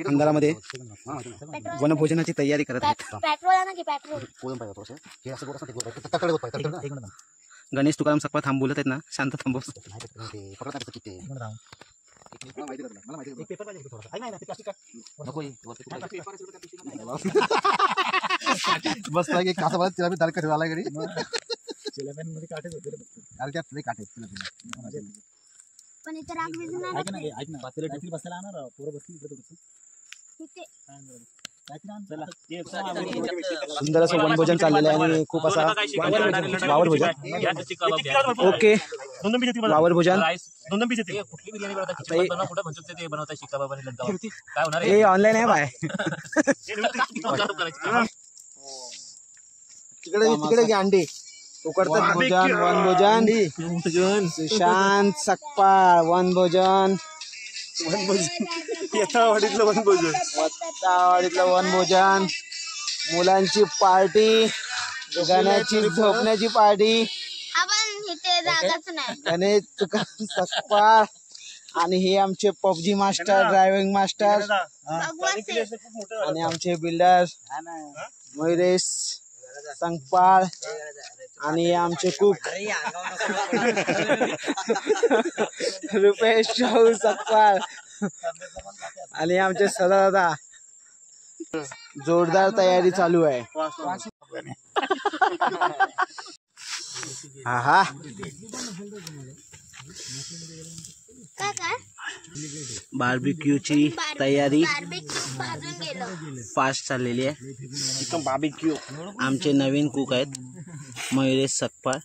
अंधारामध्ये वनभोजनाची तयारी करत आहेत गणेश तुकाराम सकपा थांबवत आहेत ना, शांत थांबव. बस लागे कासा तिला मी दालका ठेवायला घरी पण इथे राग विजणार ऐक ना बसायला आणा पोरं बसली इकडे तिथे सुंदर असं वनभोजन चाललेलं आहे आणि खूप असा वावर भोजन. ओके, वावर भोजन हे ऑनलाईन आहे बाय. तिकडे घ्या अंडी उकडतात. भोजन वनभोजन सुशांत सकपाळ वनभोजन वाडीतलं वनभोजन मुलांची पार्टी गाण्याची झोपण्याची पार्टी. आपण इथे जागाच नाही. गणेश तुकाराम सकपाळ आणि हे आमचे पबजी मास्टर ड्रायव्हिंग मास्टर आणि आमचे बिल्डर मयुरेश संकपाळ आणि आमचे कुक रुपेश शाहू सकपाळ आणि आमचे सदादा. जोरदार तयारी चालू आहे. हा हा बार्बिक्यूची तयारी फास्ट चाललेली आहे. बार्बिक्यू आमचे नवीन कुक आहेत मयुरेश सकपाळ.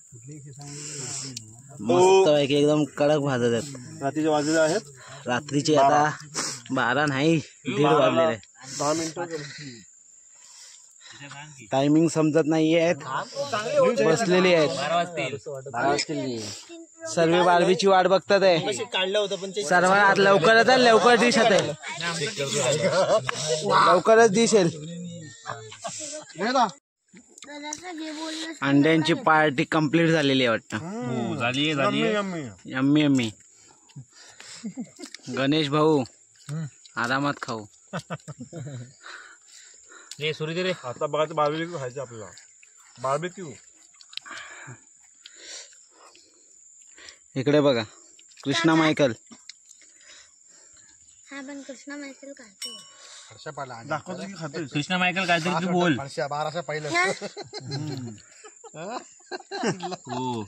मस्त पैकी एकदम कडक भाजत आहेत. रात्रीचे वाजले आहेत. रात्रीचे आता 12 नाही 1:30 वाजलेले आहे. 10 मिनिटं टायमिंग समजत नाहीये. बसलेली आहेत. सर्व बार्बीची वाट बघतात आहे. सर्वात लवकर डिश आहे. लवकरच दिसेल. अंड्यांची पार्टी कंप्लीट झालेली आहे वाटतं. Yummy yummy. गणेश भाऊ आरामात खाऊ. आता बघायचं बार्बिक्यू खायचं आपल्याला. बार्बिक्यू इकडे बघा कृष्णा मायकल. हा पण कृष्णा मायकल खातो. कृष्णा मायकल काहीतरी तू बोल. 12 पहिलं हो